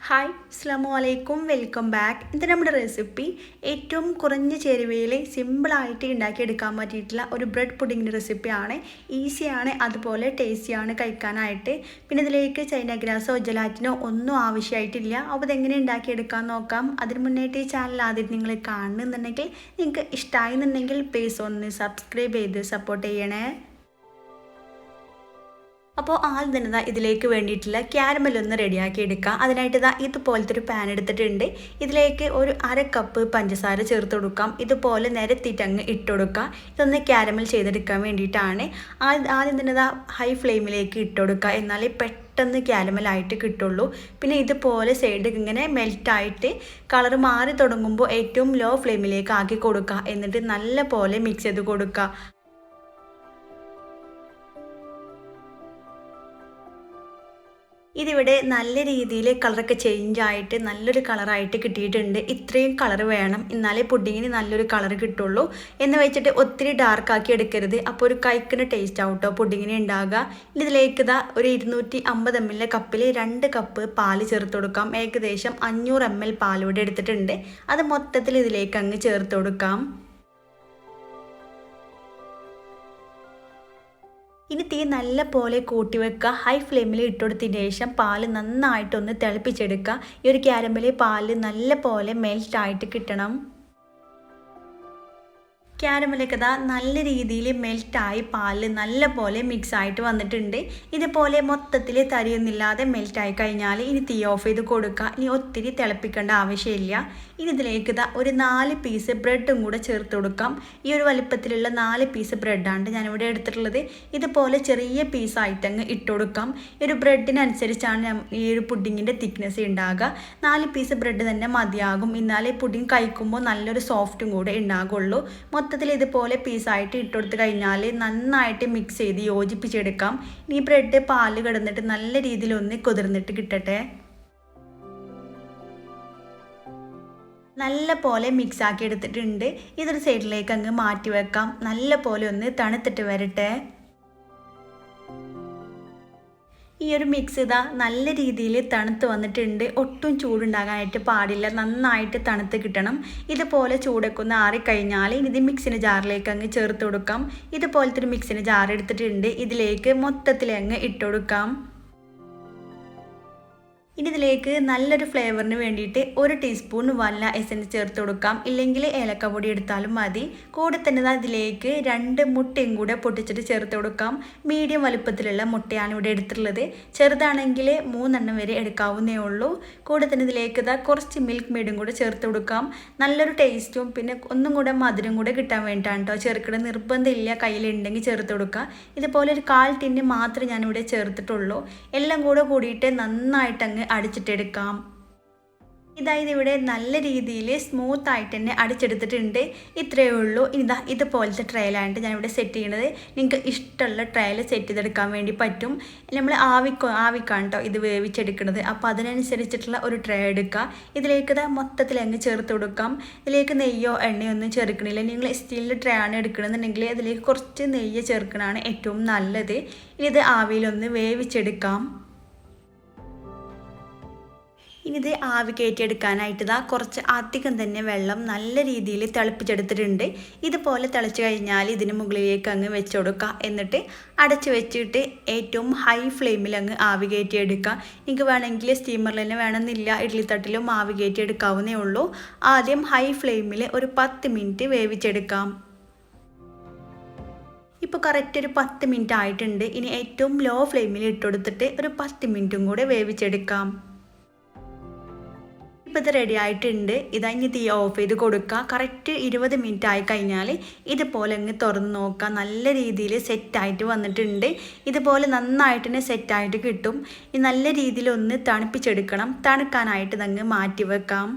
Hi അസ്സലാമു അലൈക്കും welcome back. ഇത് നമ്മുടെ റെസിപ്പി ഏറ്റവും കുറഞ്ഞ ചേരുവയിൽ സിമ്പിളായിട്ട് ഉണ്ടാക്കിയെടുക്കാൻ പറ്റിയിട്ടുള്ള ഒരു ബ്രെഡ് പുഡിങ്ങിൻ്റെ റെസിപ്പിയാണ്. ഈസിയാണ്, അതുപോലെ ടേസ്റ്റിയാണ് കഴിക്കാനായിട്ട്. പിന്നെ ഇതിലേക്ക് ചൈന ഗ്രാസോ ജലാറ്റിനോ ഒന്നും ആവശ്യമായിട്ടില്ല. അപ്പോൾ ഇതെങ്ങനെ ഉണ്ടാക്കിയെടുക്കാൻ നോക്കാം. അതിന് മുന്നേറ്റ് ഈ ചാനൽ ആദ്യം നിങ്ങൾ കാണുന്നുണ്ടെങ്കിൽ നിങ്ങൾക്ക് ഇഷ്ടമായെന്നുണ്ടെങ്കിൽ പ്ലീസ് ഒന്ന് സബ്സ്ക്രൈബ് ചെയ്ത് സപ്പോർട്ട് ചെയ്യണേ. അപ്പോൾ ആദ്യം തന്നെ ഇതിലേക്ക് വേണ്ടിയിട്ടുള്ള ക്യാരമൽ ഒന്ന് റെഡിയാക്കി എടുക്കുക. അതിനായിട്ട് ഇതുപോലത്തെ ഒരു പാൻ എടുത്തിട്ടുണ്ട്. ഇതിലേക്ക് ഒരു അര കപ്പ് പഞ്ചസാര ചേർത്ത് കൊടുക്കാം. ഇതുപോലെ നിരത്തിയിട്ട് അങ്ങ് ഇട്ട് കൊടുക്കുക. ഇതൊന്ന് ക്യാരമൽ ചെയ്തെടുക്കാൻ വേണ്ടിയിട്ടാണ്. ആദ്യം തന്നെ ഹൈ ഫ്ലെയിമിലേക്ക് ഇട്ട് കൊടുക്കുക. എന്നാലേ പെട്ടെന്ന് ക്യാരമലായിട്ട് കിട്ടുള്ളൂ. പിന്നെ ഇതുപോലെ സൈഡ് ഇങ്ങനെ മെൽറ്റായിട്ട് കളർ മാറി തുടങ്ങുമ്പോൾ ഏറ്റവും ലോ ഫ്ലെയിമിലേക്ക് ആക്കി കൊടുക്കുക. എന്നിട്ട് നല്ല പോലെ മിക്സ് ചെയ്ത് കൊടുക്കുക. ഇതിവിടെ നല്ല രീതിയിൽ കളറൊക്കെ ചേഞ്ച് ആയിട്ട് നല്ലൊരു കളറായിട്ട് കിട്ടിയിട്ടുണ്ട്. ഇത്രയും കളർ വേണം, എന്നാലേ പുഡിങ്ങിന് നല്ലൊരു കളർ കിട്ടുള്ളൂ. എന്ന് വെച്ചിട്ട് ഒത്തിരി ഡാർക്കാക്കി എടുക്കരുത്. അപ്പോൾ ഒരു കഴിക്കുന്ന ടേസ്റ്റ് ആവട്ടോ പുഡിങ്ങിന് ഉണ്ടാകുക. ഇതിലേക്ക് ഒരു 250 ml കപ്പിൽ 2 കപ്പ് പാല് ചേർത്ത് കൊടുക്കാം. ഏകദേശം 500 ml പാലൂടെ എടുത്തിട്ടുണ്ട്. അത് മൊത്തത്തിൽ ഇതിലേക്ക് അങ്ങ് ചേർത്ത് കൊടുക്കാം. ഇനി തീ നല്ല പോലെ കൂട്ടി വെക്കുക. ഹൈ ഫ്ലെയിമിൽ ഇട്ടുകൊടുത്തതിന് ശേഷം പാല് നന്നായിട്ടൊന്ന് തിളപ്പിച്ചെടുക്കുക. ഈ ഒരു ക്യാരമൽ പാല് നല്ല പോലെ മെൽറ്റായിട്ട് കിട്ടണം. ക്യാരമലൊക്കെ നല്ല രീതിയിൽ മെൽറ്റായി പാല് നല്ല പോലെ മിക്സ് ആയിട്ട് വന്നിട്ടുണ്ട്. ഇതുപോലെ മൊത്തത്തിൽ തരിയൊന്നുമില്ലാതെ മെൽറ്റായി കഴിഞ്ഞാൽ ഇനി തീ ഓഫ് ചെയ്ത് കൊടുക്കുക. ഇനി ഒത്തിരി തിളപ്പിക്കേണ്ട ആവശ്യമില്ല. ഇനി ഇതിലേക്ക് ഒരു 4 പീസ് ബ്രെഡും കൂടെ ചേർത്ത് കൊടുക്കാം. ഈ ഒരു വലിപ്പത്തിലുള്ള 4 പീസ് ബ്രെഡാണ് ഞാനിവിടെ എടുത്തിട്ടുള്ളത്. ഇതുപോലെ ചെറിയ പീസായിട്ട് അങ്ങ് ഇട്ട് കൊടുക്കാം. ഈ ഒരു ബ്രെഡിനനുസരിച്ചാണ് ഈ ഒരു പുഡിങ്ങിൻ്റെ തിക്നെസ് ഉണ്ടാകുക. 4 പീസ് ബ്രെഡ് തന്നെ മതിയാകും. എന്നാലേ പുഡിങ് കഴിക്കുമ്പോൾ നല്ലൊരു സോഫ്റ്റും കൂടെ ഉണ്ടാകുള്ളൂ. മൊത്തത്തിൽ ഇതുപോലെ പീസായിട്ട് ഇട്ടുകൊടുത്ത് കഴിഞ്ഞാൽ നന്നായിട്ട് മിക്സ് ചെയ്ത് യോജിപ്പിച്ചെടുക്കാം. ഈ ബ്രെഡ് പാല് കിടന്നിട്ട് നല്ല രീതിയിൽ ഒന്ന് കുതിർന്നിട്ട് കിട്ടട്ടെ. നല്ല പോലെ മിക്സ് ആക്കി എടുത്തിട്ടുണ്ട്. ഇതൊരു സൈഡിലേക്ക് അങ്ങ് മാറ്റി വെക്കാം. നല്ല പോലെ ഒന്ന് തണുത്തിട്ട് വരട്ടെ. ഈ ഒരു മിക്സ് നല്ല രീതിയിൽ തണുത്ത് വന്നിട്ടുണ്ട്. ഒട്ടും ചൂടുണ്ടാകാനായിട്ട് പാടില്ല. നന്നായിട്ട് തണുത്ത് കിട്ടണം. ഇതുപോലെ ചൂടൊക്കെ ഒന്ന് ആറിക്കഴിഞ്ഞാൽ ഇത് മിക്സിന് ജാറിലേക്ക് അങ്ങ് ചേർത്ത് കൊടുക്കാം. ഇതുപോലത്തെ ഒരു മിക്സിന് ജാർ എടുത്തിട്ടുണ്ട്. ഇതിലേക്ക് മൊത്തത്തിൽ അങ്ങ് ഇട്ട് കൊടുക്കാം. ഇനി ഇതിലേക്ക് നല്ലൊരു ഫ്ലേവറിന് വേണ്ടിയിട്ട് 1 ടീസ്പൂൺ വനില എസൻസ് ചേർത്ത് കൊടുക്കാം. ഇല്ലെങ്കിൽ ഏലക്കപ്പൊടി എടുത്താലും മതി. കൂടെ തന്നെ ഇതിലേക്ക് 2 മുട്ടയും കൂടെ പൊട്ടിച്ചിട്ട് ചേർത്ത് കൊടുക്കാം. മീഡിയം വലുപ്പത്തിലുള്ള മുട്ടയാണ് ഇവിടെ എടുത്തിട്ടുള്ളത്. ചെറുതാണെങ്കിൽ 3 എണ്ണം വരെ എടുക്കാവുന്നേ ഉള്ളൂ. കൂടെ തന്നെ ഇതിലേക്ക് കുറച്ച് മിൽക്ക് മെയ്ഡും കൂടെ ചേർത്ത് കൊടുക്കാം. നല്ലൊരു ടേസ്റ്റും പിന്നെ ഒന്നും കൂടെ മധുരം കൂടെ കിട്ടാൻ വേണ്ടിയിട്ടാണ് കേട്ടോ. ചേർക്കണ നിർബന്ധമില്ല, കയ്യിലുണ്ടെങ്കിൽ ചേർത്ത് കൊടുക്കുക. ഇതുപോലെ ഒരു 1/4 ടിന്ന് മാത്രമേ ഞാനിവിടെ ചേർത്തിട്ടുള്ളൂ. എല്ലാം കൂടെ കൂടിയിട്ട് നന്നായിട്ടങ്ങ് അടിച്ചിട്ടെടുക്കാം. ഇവിടെ നല്ല രീതിയിൽ സ്മൂത്ത് ആയിട്ട് തന്നെ അടിച്ചെടുത്തിട്ടുണ്ട്. ഇത്രയേ ഉള്ളൂ. ഇതുപോലത്തെ ട്രയലായിട്ട് ഞാനിവിടെ സെറ്റ് ചെയ്യണത്. നിങ്ങൾക്ക് ഇഷ്ടമുള്ള ട്രയൽ സെറ്റ് ചെയ്തെടുക്കാൻ വേണ്ടി പറ്റും. നമ്മൾ ആവിക്കാണ് കേട്ടോ ഇത് വേവിച്ചെടുക്കുന്നത്. അപ്പോൾ അതിനനുസരിച്ചിട്ടുള്ള ഒരു ട്രേ എടുക്കുക. ഇതിലേക്ക് മൊത്തത്തിൽ അങ്ങ് ചേർത്ത് കൊടുക്കാം. ഇതിലേക്ക് നെയ്യോ എണ്ണയോ ഒന്നും ചേർക്കണില്ല. നിങ്ങൾ സ്റ്റീലിൻ്റെ ട്രേ ആണ് എടുക്കണമെന്നുണ്ടെങ്കിൽ അതിലേക്ക് കുറച്ച് നെയ്യ് ചേർക്കണതാണ് ഏറ്റവും നല്ലത്. ഇനി ഇത് ആവിയിലൊന്ന് വേവിച്ചെടുക്കാം. ഇനി ഇത് ആവി കയറ്റിയെടുക്കാനായിട്ട് കുറച്ച് അധികം തന്നെ വെള്ളം നല്ല രീതിയിൽ തിളപ്പിച്ചെടുത്തിട്ടുണ്ട്. ഇതുപോലെ തിളച്ച് കഴിഞ്ഞാൽ ഇതിന് മുകളിലേക്ക് അങ്ങ് വെച്ച് കൊടുക്കുക. എന്നിട്ട് അടച്ച് വെച്ചിട്ട് ഏറ്റവും ഹൈ ഫ്ലെയിമിൽ അങ്ങ് ആവി കയറ്റിയെടുക്കുക. നിങ്ങൾക്ക് വേണമെങ്കിൽ സ്റ്റീമറിൽ തന്നെ വേണമെന്നില്ല, ഇഡ്ഡലിത്തട്ടിലും ആവി കയറ്റിയെടുക്കാവുന്നേ ഉള്ളൂ. ആദ്യം ഹൈ ഫ്ലെയിമിൽ ഒരു 10 മിനിറ്റ് വേവിച്ചെടുക്കാം. ഇപ്പോൾ കറക്റ്റ് ഒരു 10 മിനിറ്റ് ആയിട്ടുണ്ട്. ഇനി ഏറ്റവും ലോ ഫ്ലെയിമിൽ ഇട്ടുകൊടുത്തിട്ട് ഒരു 10 മിനിറ്റും കൂടെ വേവിച്ചെടുക്കാം. ഇപ്പോൾ ഇത് റെഡി ആയിട്ടുണ്ട്. ഇനി തീ ഓഫ് ചെയ്ത് കൊടുക്കുക. കറക്റ്റ് 20 മിനിറ്റ് ആയി കഴിഞ്ഞാൽ ഇതുപോലെ അങ്ങ് തുറന്ന് നോക്കുക. നല്ല രീതിയിൽ സെറ്റായിട്ട് വന്നിട്ടുണ്ട്. ഇതുപോലെ നന്നായിട്ട് തന്നെ സെറ്റായിട്ട് കിട്ടും. ഈ നല്ല രീതിയിൽ ഒന്ന് തണുപ്പിച്ചെടുക്കണം. തണുക്കാനായിട്ട് ഇതങ്ങ് മാറ്റി വെക്കാം.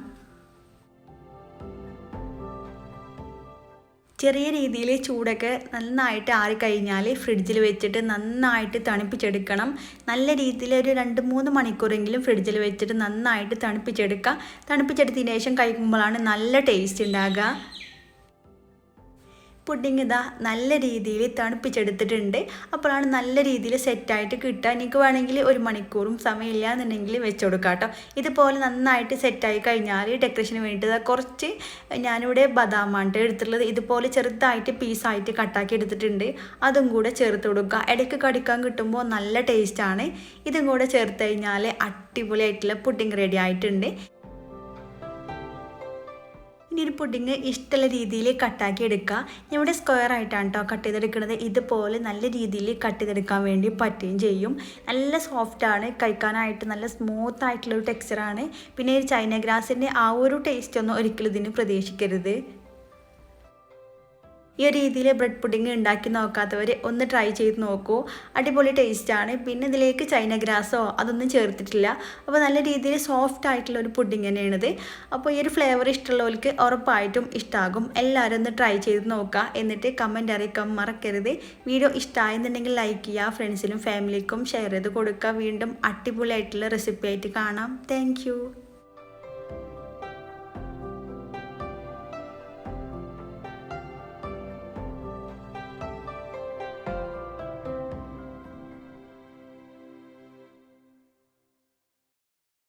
ചെറിയ രീതിയിൽ ചൂടൊക്കെ നന്നായിട്ട് ആറിക്കഴിഞ്ഞാൽ ഫ്രിഡ്ജിൽ വെച്ചിട്ട് നന്നായിട്ട് തണുപ്പിച്ചെടുക്കണം. നല്ല രീതിയിൽ ഒരു 2-3 മണിക്കൂറെങ്കിലും ഫ്രിഡ്ജിൽ വെച്ചിട്ട് നന്നായിട്ട് തണുപ്പിച്ചെടുക്കുക. തണുപ്പിച്ചെടുത്തതിന് ശേഷം കഴിക്കുമ്പോഴാണ് നല്ല ടേസ്റ്റ് ഉണ്ടാകുക. പുഡിങ് ഇതാ നല്ല രീതിയിൽ തണുപ്പിച്ചെടുത്തിട്ടുണ്ട്. അപ്പോഴാണ് നല്ല രീതിയിൽ സെറ്റായിട്ട് കിട്ടുക. എനിക്ക് വേണമെങ്കിൽ 1 മണിക്കൂറും സമയമില്ല എന്നുണ്ടെങ്കിൽ വെച്ച് കൊടുക്കാം കേട്ടോ. ഇതുപോലെ നന്നായിട്ട് സെറ്റായി കഴിഞ്ഞാൽ ഡെക്കറേഷന് വേണ്ടിയിട്ട് കുറച്ച് ഞാനിവിടെ ബദാമാണ് എടുത്തിട്ടുള്ളത്. ഇതുപോലെ ചെറുതായിട്ട് പീസായിട്ട് കട്ടാക്കി എടുത്തിട്ടുണ്ട്. അതും കൂടെ ചേർത്ത് കൊടുക്കുക. ഇടയ്ക്ക് കടിക്കാൻ കിട്ടുമ്പോൾ നല്ല ടേസ്റ്റാണ്. ഇതും കൂടെ ചേർത്ത് കഴിഞ്ഞാൽ അടിപൊളിയായിട്ടുള്ള പുഡിങ് റെഡി ആയിട്ടുണ്ട്. ഇനി ഒരു പുഡിങ് ഇഷ്ടമുള്ള രീതിയിൽ കട്ടാക്കി എടുക്കുക. ഇവിടെ സ്ക്വയർ ആയിട്ടാണ് കേട്ടോ കട്ട് ചെയ്തെടുക്കുന്നത്. ഇതുപോലെ നല്ല രീതിയിൽ കട്ട് ചെയ്തെടുക്കാൻ വേണ്ടി പറ്റുകയും ചെയ്യും. നല്ല സോഫ്റ്റാണ്, കഴിക്കാനായിട്ട് നല്ല സ്മൂത്ത് ആയിട്ടുള്ളൊരു ടെക്സ്ചറാണ്. പിന്നെ ഈ ചൈന ഗ്രാസിൻ്റെ ആ ഒരു ടേസ്റ്റ് ഒന്നും ഒരിക്കലും ഇതിന് പ്രതീക്ഷിക്കരുത്. ഈ ഒരു രീതിയിൽ ബ്രെഡ് പുഡിങ് ഉണ്ടാക്കി നോക്കാത്തവർ ഒന്ന് ട്രൈ ചെയ്ത് നോക്കൂ. അടിപൊളി ടേസ്റ്റാണ്. പിന്നെ ഇതിലേക്ക് ചൈന ഗ്രാസോ അതൊന്നും ചേർത്തിട്ടില്ല. അപ്പോൾ നല്ല രീതിയിൽ സോഫ്റ്റ് ആയിട്ടുള്ള ഒരു പുഡിങ് തന്നെയാണിത്. അപ്പോൾ ഈ ഒരു ഫ്ലേവർ ഇഷ്ടമുള്ളവർക്ക് ഉറപ്പായിട്ടും ഇഷ്ടമാകും. എല്ലാവരും ഒന്ന് ട്രൈ ചെയ്ത് നോക്കുക. എന്നിട്ട് കമൻറ്റ് അറിയിക്കാൻ മറക്കരുത്. വീഡിയോ ഇഷ്ടമായെന്നുണ്ടെങ്കിൽ ലൈക്ക് ചെയ്യുക. ഫ്രണ്ട്സിനും ഫാമിലിക്കും ഷെയർ ചെയ്ത് കൊടുക്കുക. വീണ്ടും അടിപൊളിയായിട്ടുള്ള റെസിപ്പി ആയിട്ട് കാണാം. താങ്ക്